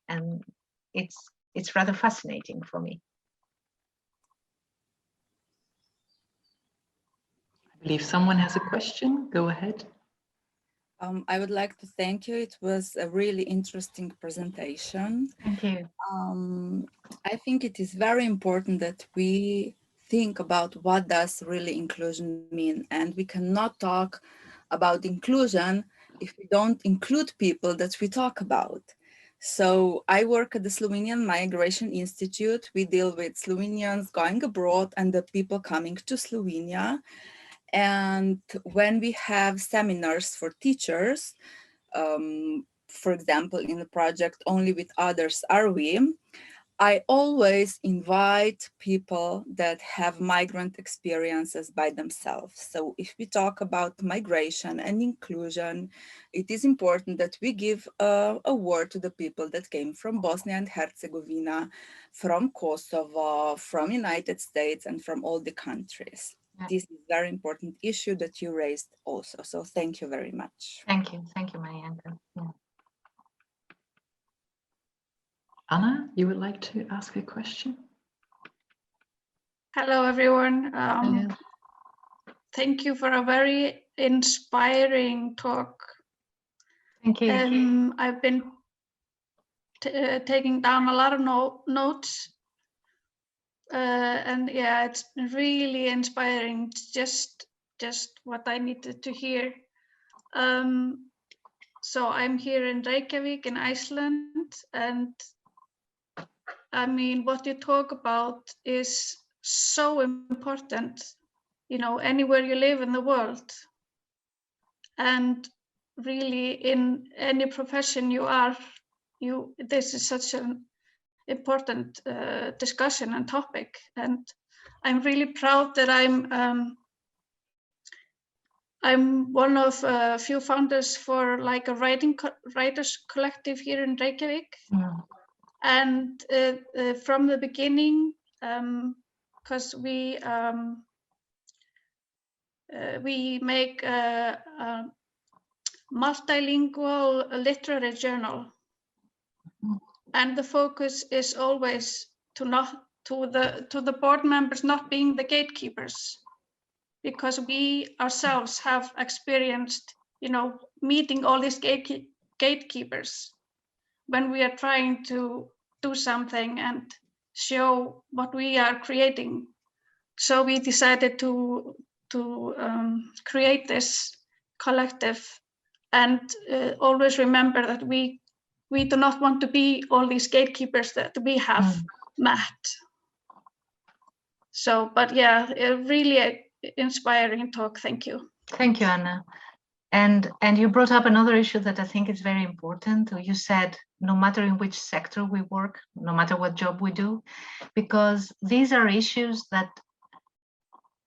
and it's rather fascinating for me. I believe someone has a question. Go ahead. I would like to thank you. It was a really interesting presentation. Thank you. I think it is very important that we think about what does really inclusion mean, and we cannot talk about inclusion if we don't include people that we talk about. So I work at the Slovenian Migration Institute. We deal with Slovenians going abroad and the people coming to Slovenia. And when we have seminars for teachers, for example, in the project Only with Others Are We, I always invite people that have migrant experiences by themselves. So if we talk about migration and inclusion, it is important that we give a word to the people that came from Bosnia and Herzegovina, from Kosovo, from United States, and from all the countries. This is a very important issue that you raised also. So thank you very much. Thank you, Maria. Yeah. Anna, you would like to ask a question? Hello, everyone. Hello. Thank you for a very inspiring talk. Thank you. I've been taking down a lot of notes. And yeah, it's been really inspiring. It's just what I needed to hear. So I'm here in Reykjavik in Iceland, and I mean, what you talk about is so important, you know, anywhere you live in the world. And really in any profession you are, this is such an important discussion and topic. And I'm really proud that I'm one of a few founders for like a writers collective here in Reykjavik. Yeah. And from the beginning, because we make a multilingual literary journal, and the focus is always to not to the board members not being the gatekeepers, because we ourselves have experienced, meeting all these gatekeepers when we are trying to do something and show what we are creating. So we decided to create this collective, and always remember that we do not want to be all these gatekeepers that we have met. So, but yeah, a really inspiring talk. Thank you. Thank you, Anna. And you brought up another issue that I think is very important. You said no matter in which sector we work, no matter what job we do, because these are issues that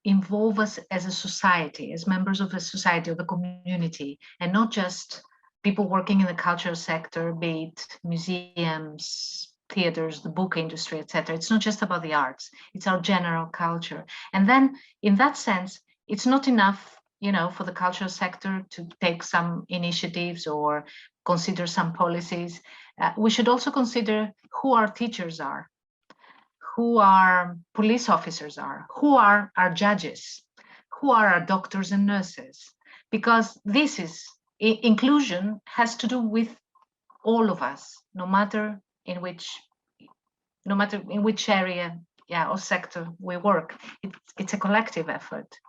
involve us as a society, as members of a society, of a community, and not just people working in the cultural sector, be it museums, theaters, the book industry, etc. It's not just about the arts, it's our general culture. And then in that sense, it's not enough, for the cultural sector to take some initiatives or consider some policies. We should also consider who our teachers are, who our police officers are, who are our judges, who are our doctors and nurses, because this is inclusion has to do with all of us, no matter in which area or sector we work. It's a collective effort.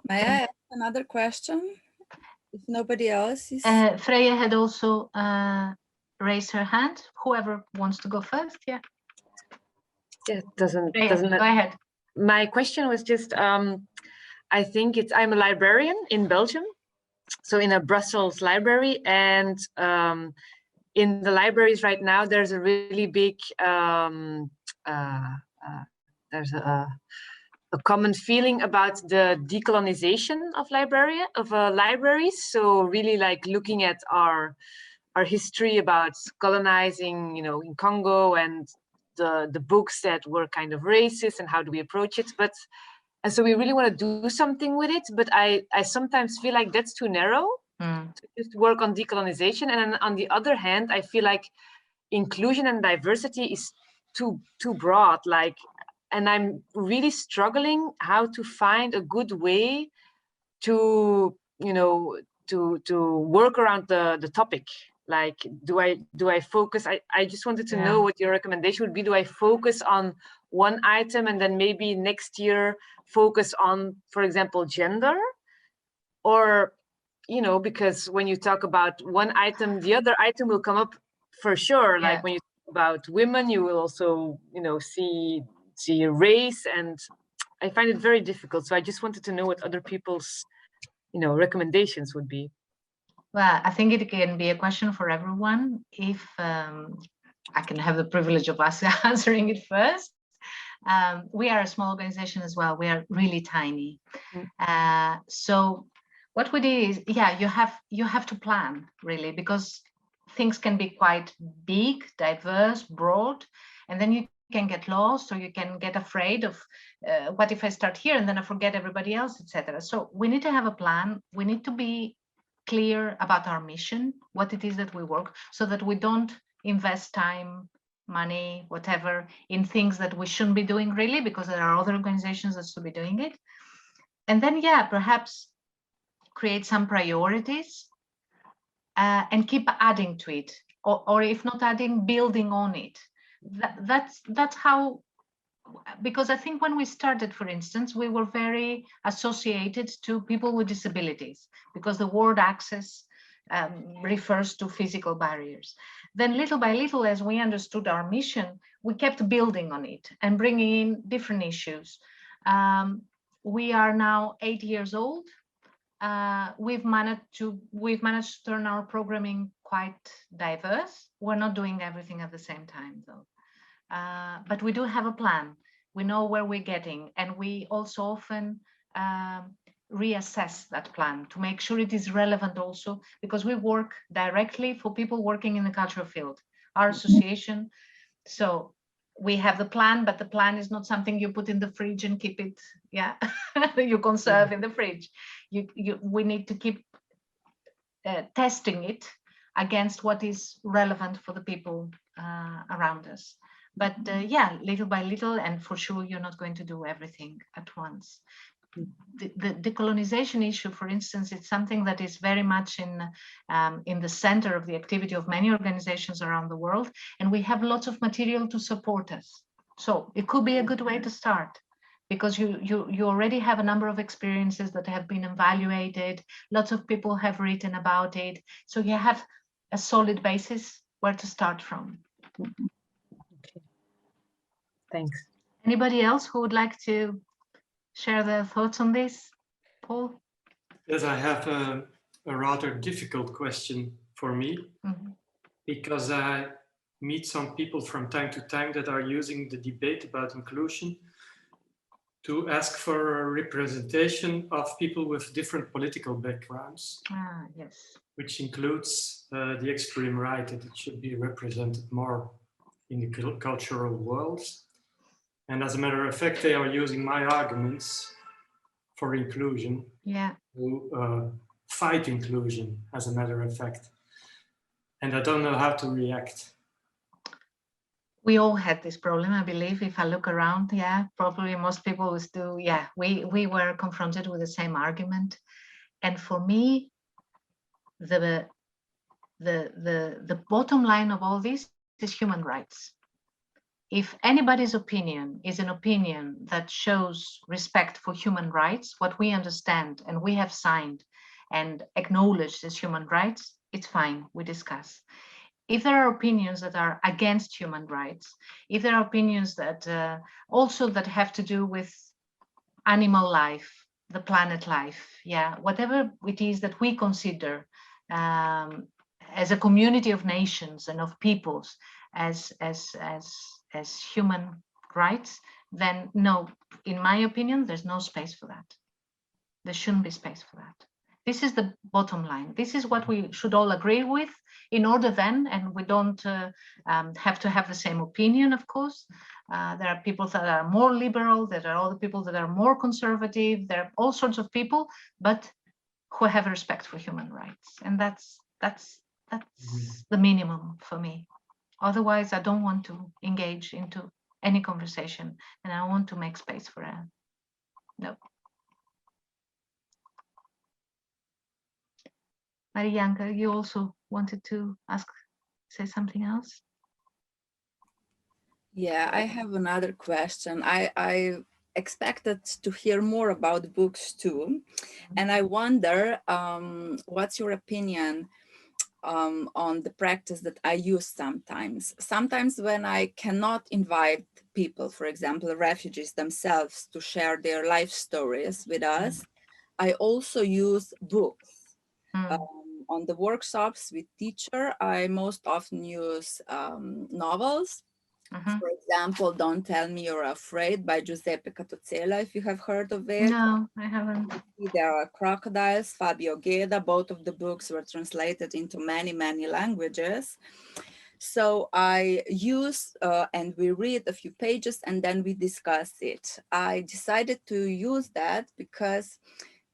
May I ask another question? If nobody else is... Freya had also raised her hand. Whoever wants to go first, yeah. Yeah, doesn't Freya, go ahead. My question was just, I think I'm a librarian in Belgium, so in a Brussels library, and in the libraries right now, there's a really big, there's a common feeling about the decolonization of libraries. So really like looking at our history about colonizing, in Congo, and the books that were kind of racist, and how do we approach it. And so we really want to do something with it, but I sometimes feel like that's too narrow to just work on decolonization. And then on the other hand, I feel like inclusion and diversity is too broad. And I'm really struggling how to find a good way to, to work around the topic. Like, do I focus? I just wanted to know what your recommendation would be. Do I focus on one item and then maybe next year focus on, for example, gender? Or, because when you talk about one item, the other item will come up for sure. Like when you talk about women, you will also, see race, and I find it very difficult. So I just wanted to know what other people's, recommendations would be. Well, I think it can be a question for everyone. If I can have the privilege of answering it first. We are a small organization as well. We are really tiny. So what we did is, you have to plan really, because things can be quite big, diverse, broad, and then you can get lost, or you can get afraid of what if I start here and then I forget everybody else, etc. So we need to have a plan. We need to be clear about our mission, what it is that we work, so that we don't invest time, money, whatever, in things that we shouldn't be doing really, because there are other organizations that should be doing it. And then, perhaps create some priorities and keep adding to it, or if not adding, building on it. That's how, because I think when we started, for instance, we were very associated to people with disabilities, because the word access refers to physical barriers. Then little by little, as we understood our mission, we kept building on it and bringing in different issues. We are now 8 years old. We've managed to turn our programming quite diverse. We're not doing everything at the same time though. But we do have a plan. We know where we're getting, and we also often reassess that plan to make sure it is relevant also, because we work directly for people working in the cultural field, our association. So we have the plan, but the plan is not something you put in the fridge and keep it, yeah, you conserve in the fridge. We need to keep testing it against what is relevant for the people around us. But yeah, little by little, and for sure, you're not going to do everything at once. The decolonization issue, for instance, it's something that is very much in the center of the activity of many organizations around the world, and we have lots of material to support us. So it could be a good way to start, because you already have a number of experiences that have been evaluated. Lots of people have written about it, so you have a solid basis where to start from. Okay. Thanks. Anybody else who would like to share their thoughts on this? Paul? Yes, I have a rather difficult question for me, because I meet some people from time to time that are using the debate about inclusion to ask for a representation of people with different political backgrounds. Yes. Which includes the extreme right, that it should be represented more in the cultural world. And as a matter of fact, they are using my arguments for inclusion to fight inclusion, as a matter of fact. And I don't know how to react. We all had this problem, I believe. If I look around, yeah, probably most people will still, yeah, we were confronted with the same argument. And for me, the bottom line of all this is human rights. If anybody's opinion is an opinion that shows respect for human rights, what we understand and we have signed and acknowledged as human rights, it's fine, we discuss. If there are opinions that are against human rights, if there are opinions that also that have to do with animal life, the planet life, yeah, whatever it is that we consider as a community of nations and of peoples as human rights, then no, in my opinion, there's no space for that. There shouldn't be space for that. This is the bottom line. This is what we should all agree with in order then, and we don't have to have the same opinion, of course. There are people that are more liberal, there are other people that are more conservative, there are all sorts of people, but who have respect for human rights. And that's the minimum for me. Otherwise, I don't want to engage into any conversation, and I want to make space for it. No. Marianka, you also wanted to say something else? Yeah, I have another question. I expected to hear more about books too. And I wonder, what's your opinion on the practice that I use sometimes? Sometimes when I cannot invite people, for example, refugees themselves, to share their life stories with us, I also use books. On the workshops with teacher, I most often use novels. For example, Don't Tell Me You're Afraid by Giuseppe Catozzella, if you have heard of it. No, I haven't. There are Crocodiles, Fabio Gheda. Both of the books were translated into many, many languages. So I use and we read a few pages and then we discuss it. I decided to use that because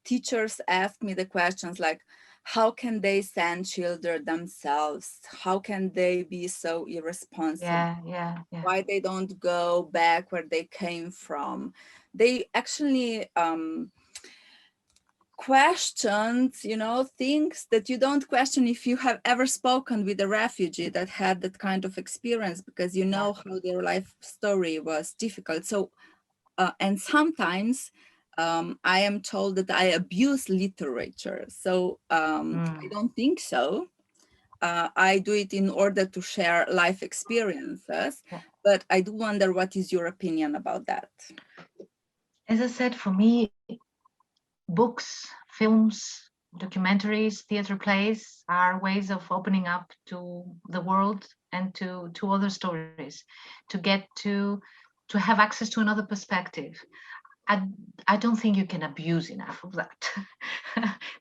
teachers ask me the questions like, how can they send children themselves? How can they be so irresponsible? Yeah. Why they don't go back where they came from? They actually questioned, things that you don't question if you have ever spoken with a refugee that had that kind of experience, because you know how their life story was difficult. So, and sometimes I am told that I abuse literature. So I don't think so. I do it in order to share life experiences, but I do wonder, what is your opinion about that? As I said, for me, books, films, documentaries, theater plays are ways of opening up to the world and to other stories, to get to have access to another perspective. I don't think you can abuse enough of that.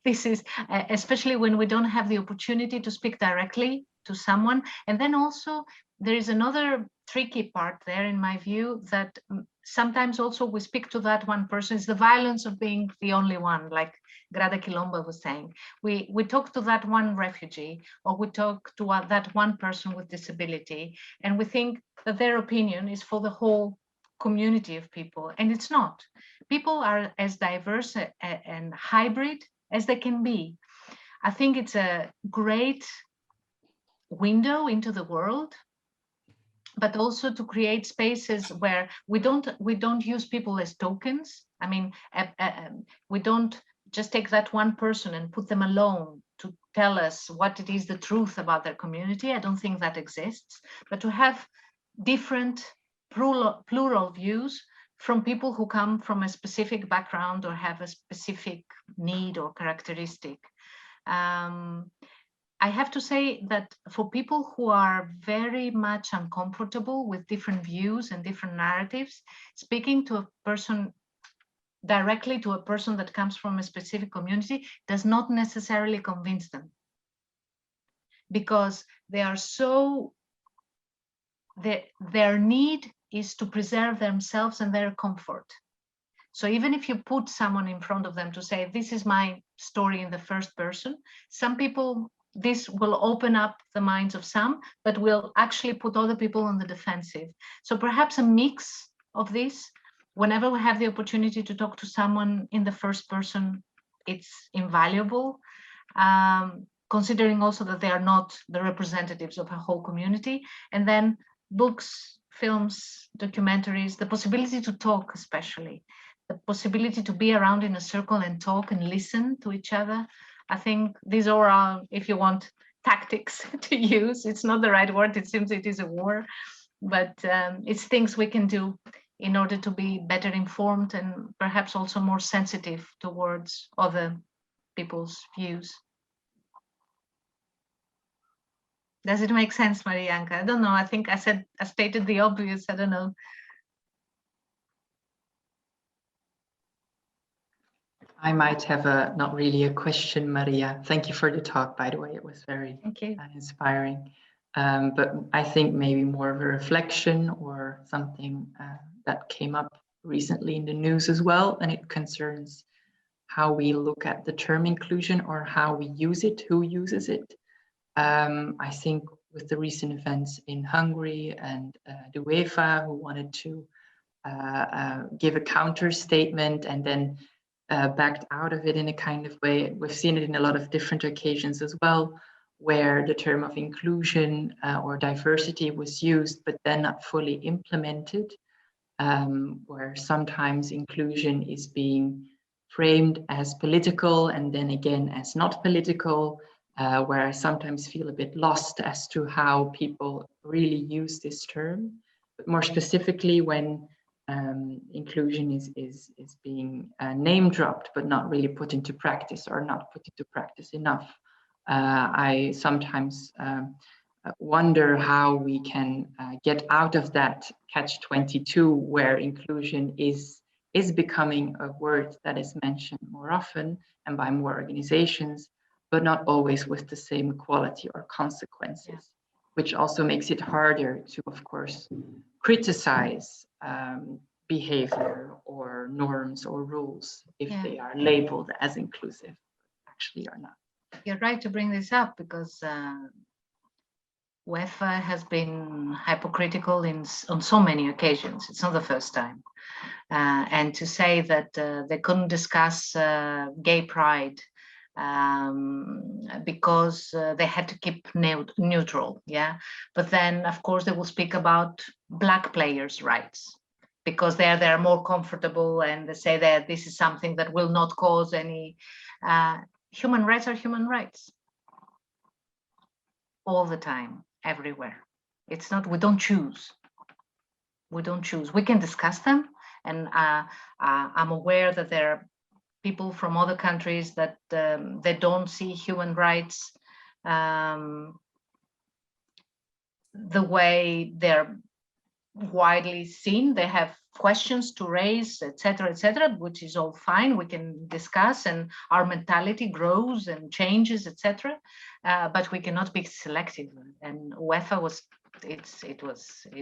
This is, especially when we don't have the opportunity to speak directly to someone. And then also there is another tricky part there, in my view, that sometimes also we speak to that one person. It's the violence of being the only one, like Grada Quilombo was saying. We talk to that one refugee, or we talk to that one person with disability, and we think that their opinion is for the whole community of people, and it's not. People are as diverse and hybrid as they can be. I think it's a great window into the world, but also to create spaces where we don't use people as tokens. I mean, we don't just take that one person and put them alone to tell us what it is the truth about their community. I don't think that exists, but to have different plural views from people who come from a specific background or have a specific need or characteristic. I have to say that for people who are very much uncomfortable with different views and different narratives, speaking to a person directly to a person that comes from a specific community does not necessarily convince them, because they are so, their need is to preserve themselves and their comfort. So even if you put someone in front of them to say, this is my story in the first person, some people, this will open up the minds of some, but will actually put other people on the defensive. So perhaps a mix of this, whenever we have the opportunity to talk to someone in the first person, it's invaluable, considering also that they are not the representatives of a whole community. And then books, films, documentaries, the possibility to talk, especially the possibility to be around in a circle and talk and listen to each other. I think these are our, if you want, tactics to use. It's not the right word, it seems it is a war, but it's things we can do in order to be better informed and perhaps also more sensitive towards other people's views. Does it make sense, Marianka? I don't know, I think I stated the obvious, I don't know. I might have not really a question, Maria. Thank you for the talk, by the way. It was very inspiring. But I think maybe more of a reflection or something that came up recently in the news as well, and it concerns how we look at the term inclusion or how we use it, who uses it. I think with the recent events in Hungary and the UEFA, who wanted to give a counter statement and then backed out of it in a kind of way. We've seen it in a lot of different occasions as well, where the term of inclusion or diversity was used, but then not fully implemented, where sometimes inclusion is being framed as political and then again as not political, where I sometimes feel a bit lost as to how people really use this term, but more specifically when inclusion is being name dropped, but not really put into practice or not put into practice enough. I sometimes wonder how we can get out of that catch-22 where inclusion is becoming a word that is mentioned more often and by more organizations, but not always with the same quality or consequences, which also makes it harder to, of course, criticize behavior or norms or rules if they are labeled as inclusive, actually are not. You're right to bring this up because UEFA has been hypocritical on so many occasions. It's not the first time. And to say that they couldn't discuss gay pride because they had to keep neutral, but then of course they will speak about Black players' rights because they're more comfortable, and they say that this is something that will not cause any. Human rights are human rights all the time, everywhere. It's not, we don't choose. We can discuss them, and I'm aware that there are people from other countries that they don't see human rights the way they're widely seen. They have questions to raise, etc., which is all fine. We can discuss, and our mentality grows and changes, etc. But we cannot be selective. And UEFA was, it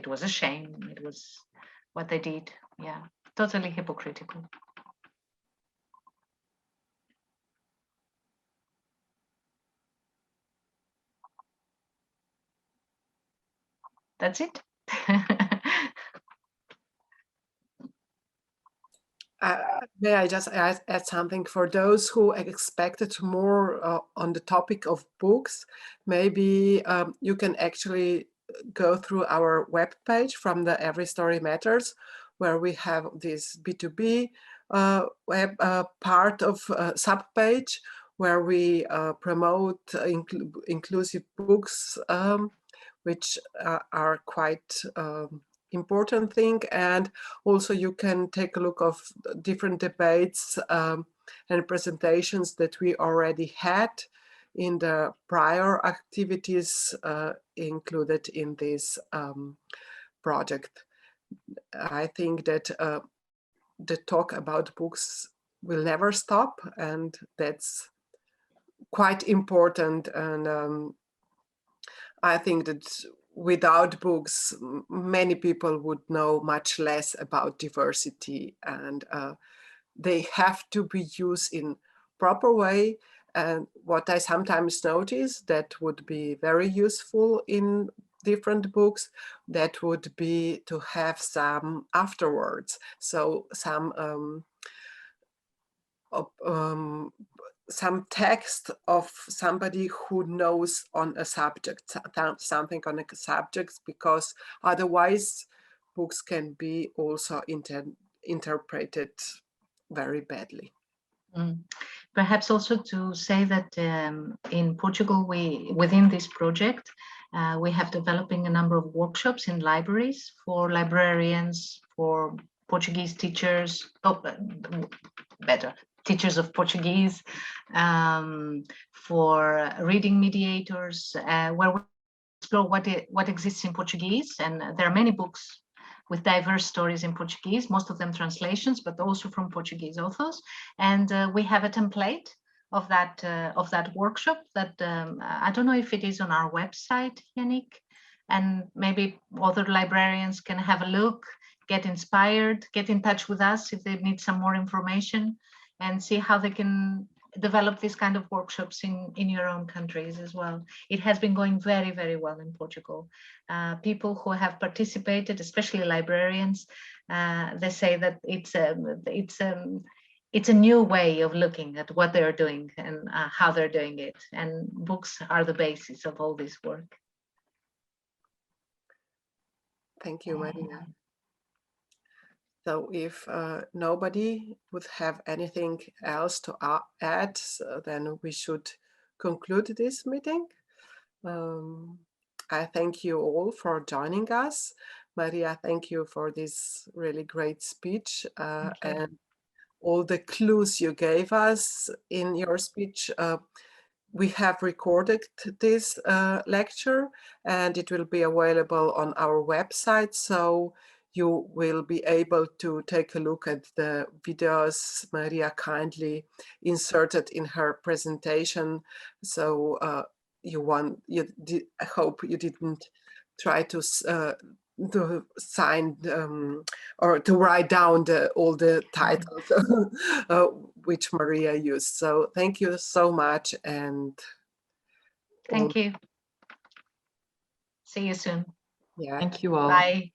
was a shame. It was what they did. Yeah, totally hypocritical. That's it. May I just add something for those who expected more on the topic of books? Maybe you can actually go through our webpage from the Every Story Matters, where we have this B2B web part of subpage where we promote inclusive books, which are quite important thing. And also you can take a look of different debates and presentations that we already had in the prior activities included in this project. I think that the talk about books will never stop, and that's quite important. And I think that without books, many people would know much less about diversity, and they have to be used in proper way. And what I sometimes notice that would be very useful in different books, that would be to have some afterwards. So some text of somebody who knows on a subject, something on a subject, because otherwise books can be also interpreted very badly. Perhaps also to say that in Portugal, within this project, we have developing a number of workshops in libraries for librarians, for Portuguese teachers, teachers of Portuguese, for reading mediators, where we explore what exists in Portuguese. And there are many books with diverse stories in Portuguese, most of them translations, but also from Portuguese authors. And we have a template of that workshop that I don't know if it is on our website, Yannick, and maybe other librarians can have a look, get inspired, get in touch with us if they need some more information, and see how they can develop this kind of workshops in your own countries as well. It has been going very, very well in Portugal. People who have participated, especially librarians, they say that it's a new way of looking at what they're doing and how they're doing it. And books are the basis of all this work. Thank you, Maria. So if nobody would have anything else to add, then we should conclude this meeting. I thank you all for joining us. Maria, thank you for this really great speech and all the clues you gave us in your speech. We have recorded this lecture, and it will be available on our website. So you will be able to take a look at the videos Maria kindly inserted in her presentation. So I hope you didn't try to sign or to write down all the titles which Maria used. So thank you so much, and thank you. See you soon. Yeah. Thank you all. Bye.